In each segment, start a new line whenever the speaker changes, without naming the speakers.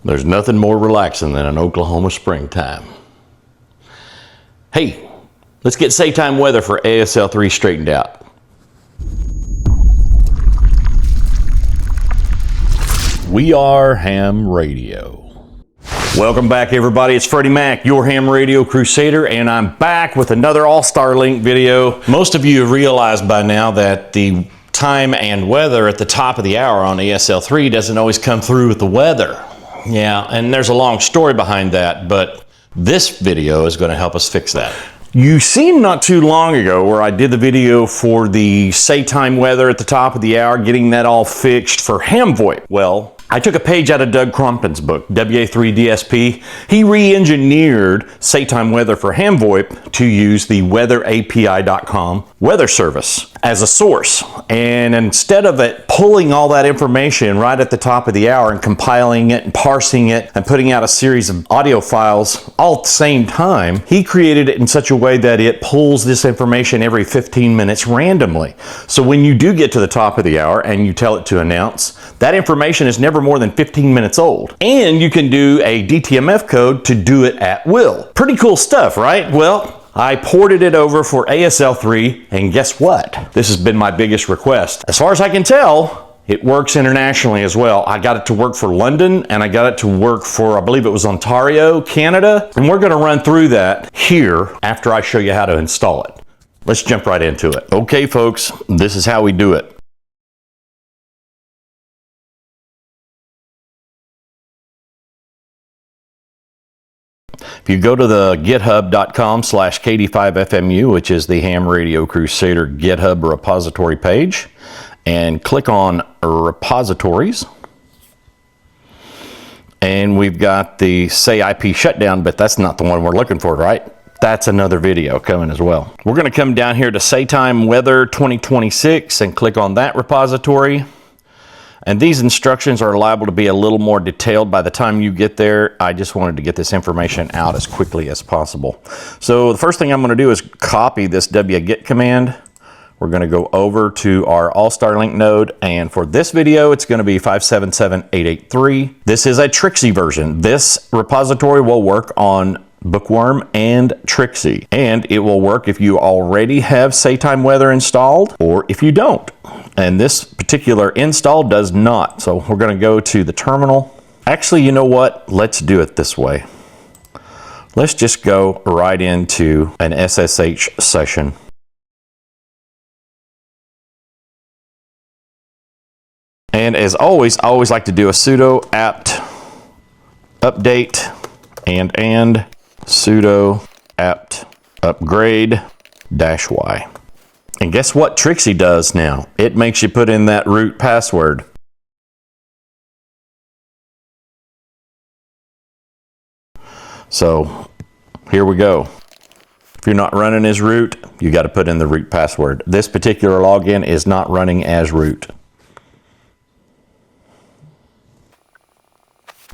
There's nothing more relaxing than an Oklahoma springtime. Hey, let's get Saytime weather for ASL3 straightened out. We are Ham Radio. Welcome back, everybody. It's Freddie Mac, your Ham Radio Crusader, and I'm back with another AllStarLink video. Most of you have realized by now that the time and weather at the top of the hour on ASL3 doesn't always come through with the weather. Yeah, and there's a long story behind that, but this video is going to help us fix that. You seen not too long ago where I did the video for the Saytime weather at the top of the hour, getting that all fixed for HamVoIP. Well, I took a page out of Doug Crompton's book, WA3 DSP. He re-engineered Saytime weather for HamVoIP to use the weather.api.com weather service as a source. And instead of it pulling all that information right at the top of the hour and compiling it and parsing it and putting out a series of audio files all at the same time, he created it in such a way that it pulls this information every 15 minutes randomly. So when you do get to the top of the hour and you tell it to announce, that information is never more than 15 minutes old. And you can do a DTMF code to do it at will. Pretty cool stuff, right? Well, I ported it over for ASL3, and guess what? This has been my biggest request. As far as I can tell, it works internationally as well. I got it to work for London, and I got it to work for, I believe it was Ontario, Canada. And we're gonna run through that here after I show you how to install it. Let's jump right into it. Okay, folks, this is how we do it. If you go to the github.com/KD5FMU, which is the Ham Radio Crusader GitHub repository page, and click on repositories, and we've got the SayIP shutdown, but that's not the one we're looking for, right? That's another video coming as well. We're going to come down here to Saytime-Weather-2026 and click on that repository. And these instructions are liable to be a little more detailed by the time you get there. I just wanted to get this information out as quickly as possible. So the first thing I'm going to do is copy this wget command. We're going to go over to our AllStarLink node, and for this video it's going to be 577.883. This is a Trixie version. This repository will work on Bookworm and Trixie, and it will work if you already have Saytime Weather installed or if you don't. And this particular install does not. So we're going to go to the terminal. Actually, you know what? Let's do it this way. Let's just go right into an SSH session. And as always, I always like to do a sudo apt update and sudo apt upgrade -y. And guess what Trixie does now? It makes you put in that root password. So here we go. If you're not running as root, you got to put in the root password. This particular login is not running as root.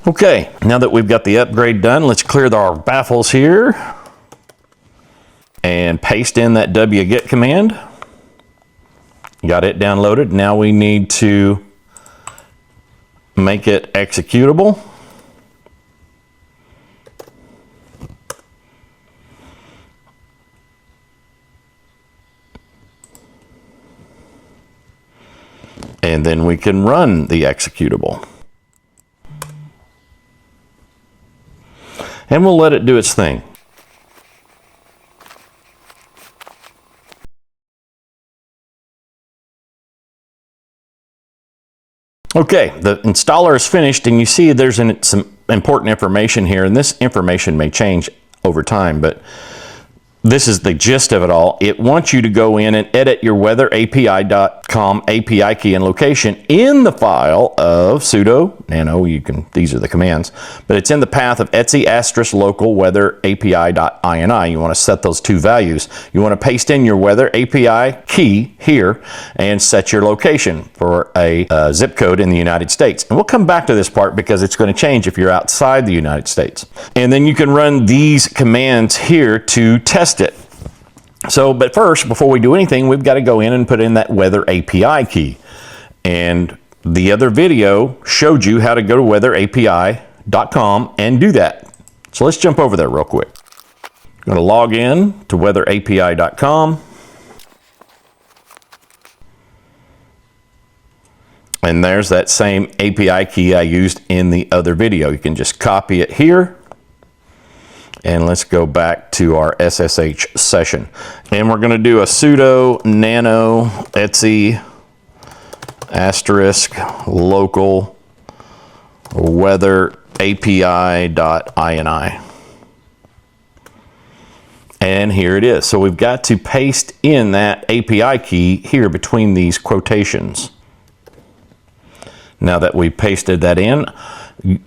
Okay, now that we've got the upgrade done, let's clear our baffles here and paste in that wget command. Got it downloaded. Now we need to make it executable. And then we can run the executable. And we'll let it do its thing. Okay, the installer is finished, and you see there's some important information here, and this information may change over time, but this is the gist of it all. It wants you to go in and edit your weatherapi.com API key and location in the file of sudo nano. These are the commands, but it's in the path of etc /local weatherapi.ini. You want to set those two values. You want to paste in your weather API key here and set your location for a zip code in the United States. And we'll come back to this part because it's going to change if you're outside the United States. And then you can run these commands here to test it. So, but first, before we do anything, we've got to go in and put in that weather API key. And the other video showed you how to go to weather API weatherapi.com and do that. So let's jump over there real quick. I'm going to log in to weatherapi.com. And there's that same API key I used in the other video. You can just copy it here. And let's go back to our SSH session. And we're going to do a sudo nano etc asterisk local weatherapi.ini. And here it is. So we've got to paste in that API key here between these quotations. Now that we pasted that in,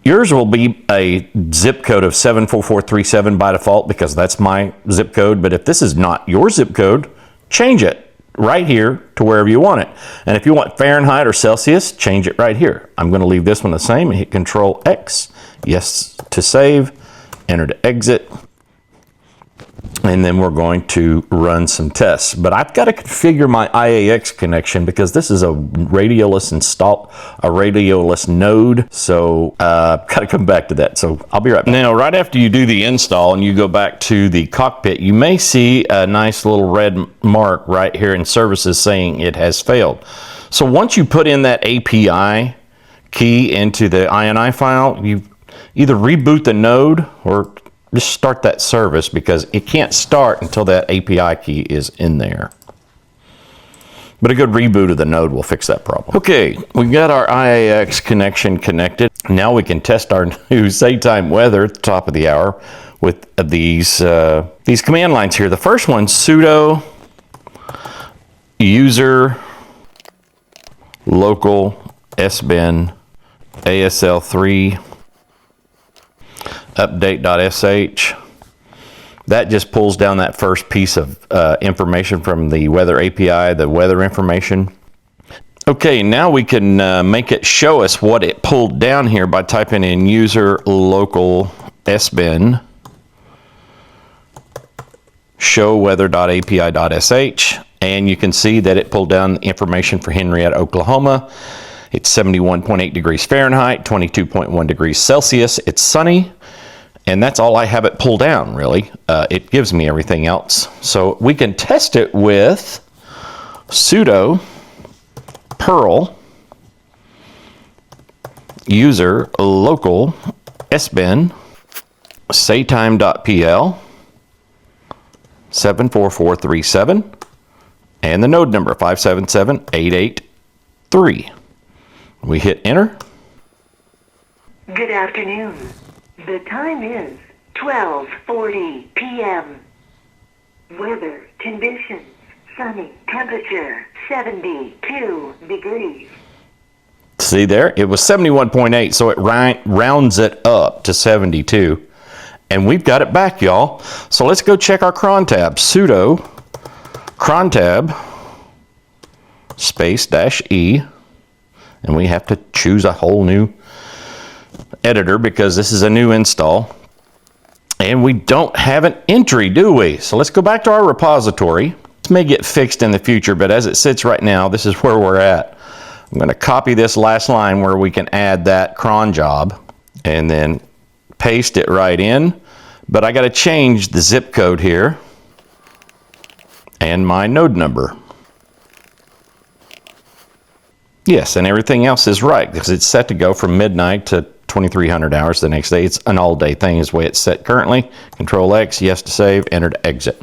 yours will be a zip code of 74437 by default because that's my zip code. But if this is not your zip code, change it right here to wherever you want it. And if you want Fahrenheit or Celsius, change it right here. I'm going to leave this one the same and hit Control X. Yes to save, enter to exit. And then we're going to run some tests. But I've got to configure my IAX connection because this is a radioless node. So got to come back to that. So I'll be right back. Now, right after you do the install and you go back to the cockpit, you may see a nice little red mark right here in services saying it has failed. So once you put in that API key into the INI file, you either reboot the node or just start that service because it can't start until that API key is in there. But a good reboot of the node will fix that problem. Okay, we've got our IAX connection connected. Now we can test our new Saytime weather at the top of the hour with these command lines here. The first one, sudo user local sbin ASL3 update.sh. That just pulls down that first piece of information from the WeatherAPI, the weather information. Okay, now we can make it show us what it pulled down here by typing in user local sbin show weather.api.sh, and you can see that it pulled down information for Henrietta, Oklahoma. It's 71.8 degrees Fahrenheit, 22.1 degrees Celsius. It's sunny. And that's all I have it pull down, really. It gives me everything else. So we can test it with sudo perl user local sbin saytime.pl 74437 and the node number 577883. We hit enter.
Good afternoon. The time is 12:40 p.m. Weather conditions, sunny, temperature 72 degrees.
See there? It was 71.8, so it rounds it up to 72. And we've got it back, y'all. So let's go check our cron tab. Sudo cron tab space -e. And we have to choose a whole new editor because this is a new install. And we don't have an entry, do we? So let's go back to our repository. This may get fixed in the future, but as it sits right now, this is where we're at. I'm going to copy this last line where we can add that cron job and then paste it right in. But I got to change the zip code here and my node number. Yes, and everything else is right because it's set to go from midnight to 2300 hours the next day. It's an all-day thing is the way it's set currently. Control X, yes to save, enter to exit.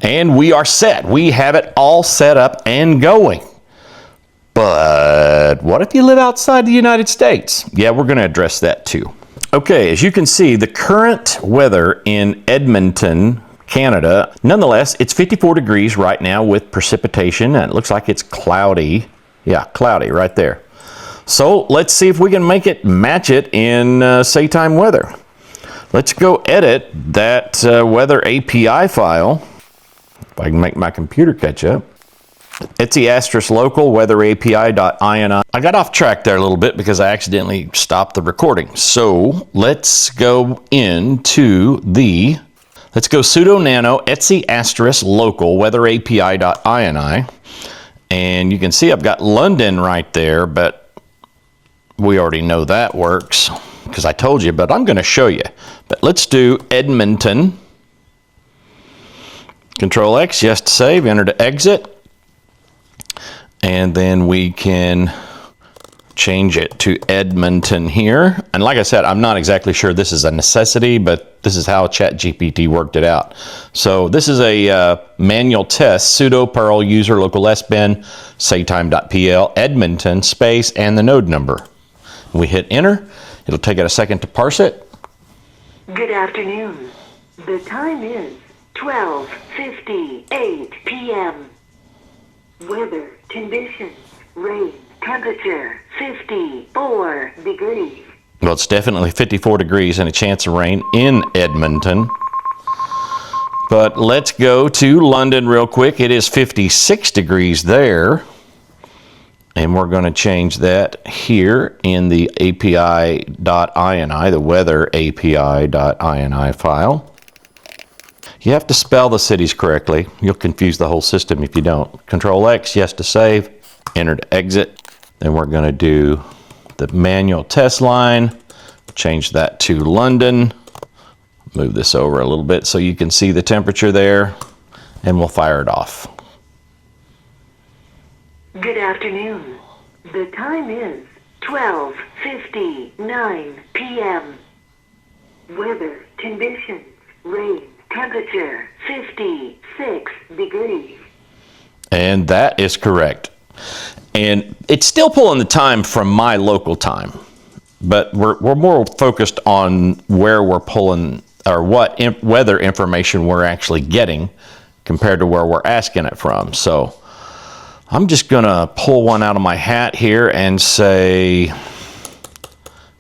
And we are set. We have it all set up and going. But what if you live outside the United States? Yeah, we're going to address that too. Okay, as you can see, the current weather in Edmonton, Canada, nonetheless, it's 54 degrees right now with precipitation, and it looks like it's cloudy. Yeah, cloudy right there. So let's see if we can make it match it in Saytime Weather. Let's go edit that Weather API file. If I can make my computer catch up. etc local weatherapi.ini. I got off track there a little bit because I accidentally stopped the recording. So let's go into the, let's go sudo nano etc local weatherapi.ini. And you can see I've got London right there, but we already know that works. because I told you, but I'm going to show you. But let's do Edmonton. Control X, yes to save, enter to exit. And then we can change it to Edmonton here. And like I said, I'm not exactly sure this is a necessity, but this is how ChatGPT worked it out. So this is a manual test, sudo perl user local sbin saytime.pl Edmonton space and the node number. We hit enter. It'll take it a second to parse it.
Good afternoon. The time is 12:58 p.m. Weather conditions, rain, temperature 54 degrees.
Well, it's definitely 54 degrees and a chance of rain in Edmonton. But let's go to London real quick. It is 56 degrees there. And we're going to change that here in the api.ini, the weather.api.ini file. You have to spell the cities correctly. You'll confuse the whole system if you don't. Control X, yes to save, enter to exit. Then we're going to do the manual test line, change that to London. Move this over a little bit so you can see the temperature there, and we'll fire it off.
Good afternoon. The time is 12:59 p.m. Weather conditions, rain, temperature 56 degrees.
And that is correct. And it's still pulling the time from my local time, but we're more focused on where we're pulling, or what weather information we're actually getting compared to where we're asking it from. So I'm just gonna pull one out of my hat here and say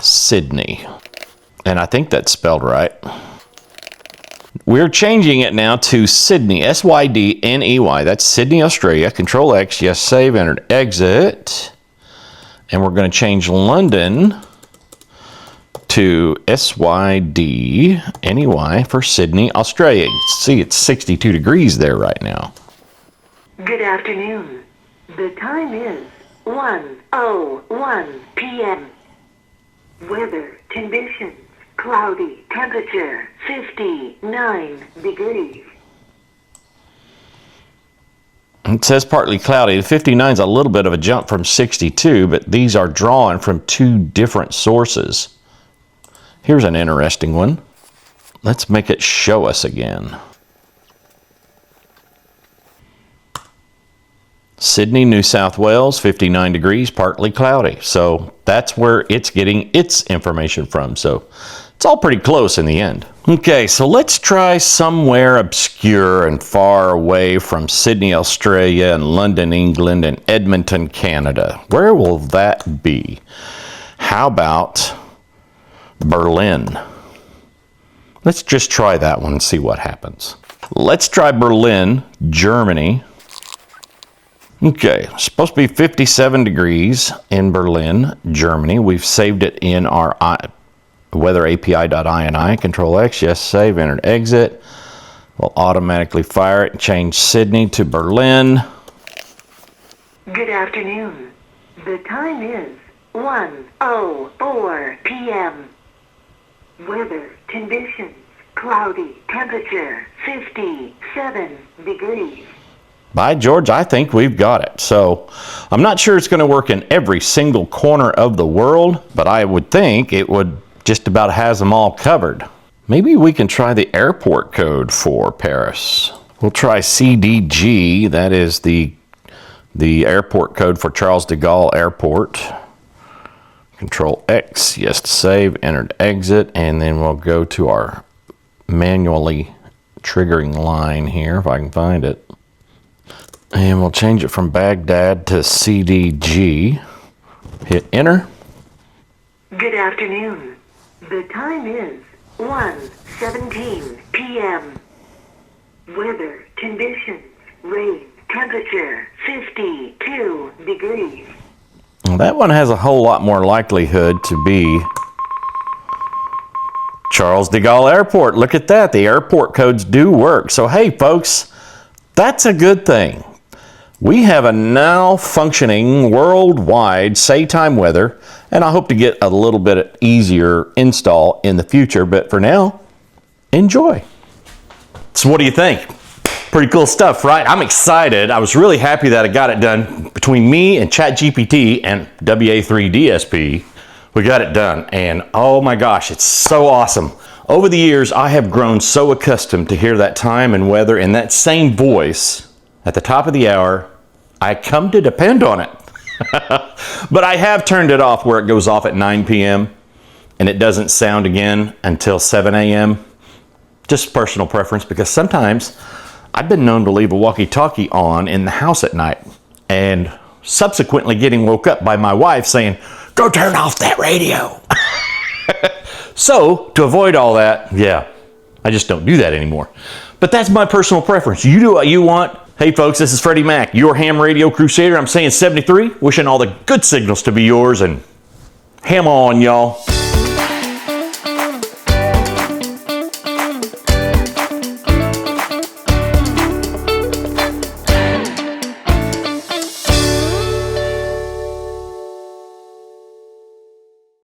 Sydney. And I think that's spelled right. We're changing it now to Sydney, S-Y-D-N-E-Y. That's Sydney, Australia. Control X, yes, save, enter, exit. And we're going to change London to S-Y-D-N-E-Y for Sydney, Australia. See, it's 62 degrees there right now.
Good afternoon. The time is 1:01 p.m. Weather conditions, cloudy, temperature 59 degrees.
It says partly cloudy. 59 is a little bit of a jump from 62, but these are drawn from two different sources. Here's an interesting one. Let's make it show us again. Sydney, New South Wales, 59 degrees, partly cloudy. So that's where it's getting its information from. So it's all pretty close in the end. Okay, so let's try somewhere obscure and far away from Sydney, Australia, and London, England, and Edmonton, Canada. Where will that be? How about Berlin? Let's just try that one and see what happens. Let's try Berlin, Germany. Okay, it's supposed to be 57 degrees in Berlin, Germany. We've saved it in our weatherapi.ini. Control X, yes, save, enter, exit. We'll automatically fire it and change Sydney to Berlin.
Good afternoon. The time is 1:04 p.m. Weather conditions, cloudy, temperature 57 degrees.
By George, I think we've got it. So I'm not sure it's going to work in every single corner of the world, but I would think it would just about has them all covered. Maybe we can try the airport code for Paris. We'll try CDG. That is the airport code for Charles de Gaulle Airport. Control X, yes to save, enter to exit, and then we'll go to our manually triggering line here, if I can find it. And we'll change it from Baghdad to CDG. Hit enter.
Good afternoon. The time is 1:17 p.m. Weather conditions, rain, temperature 52 degrees.
Well, that one has a whole lot more likelihood to be Charles de Gaulle Airport. Look at that. The airport codes do work. So hey folks, that's a good thing. We have a now functioning worldwide Saytime weather, and I hope to get a little bit easier install in the future, but for now, enjoy. So what do you think? Pretty cool stuff, right? I'm excited. I was really happy that I got it done. Between me and ChatGPT and WA3 DSP, we got it done, and oh my gosh, it's so awesome. Over the years, I have grown so accustomed to hear that time and weather in that same voice at the top of the hour, I come to depend on it. But I have turned it off where it goes off at 9 p.m. and it doesn't sound again until 7 a.m. Just personal preference, because sometimes I've been known to leave a walkie-talkie on in the house at night and subsequently getting woke up by my wife saying, "Go turn off that radio." So, to avoid all that, yeah, I just don't do that anymore. But that's my personal preference. You do what you want. Hey folks, this is Freddie Mac, your ham radio crusader. I'm saying 73, wishing all the good signals to be yours, and ham on, y'all.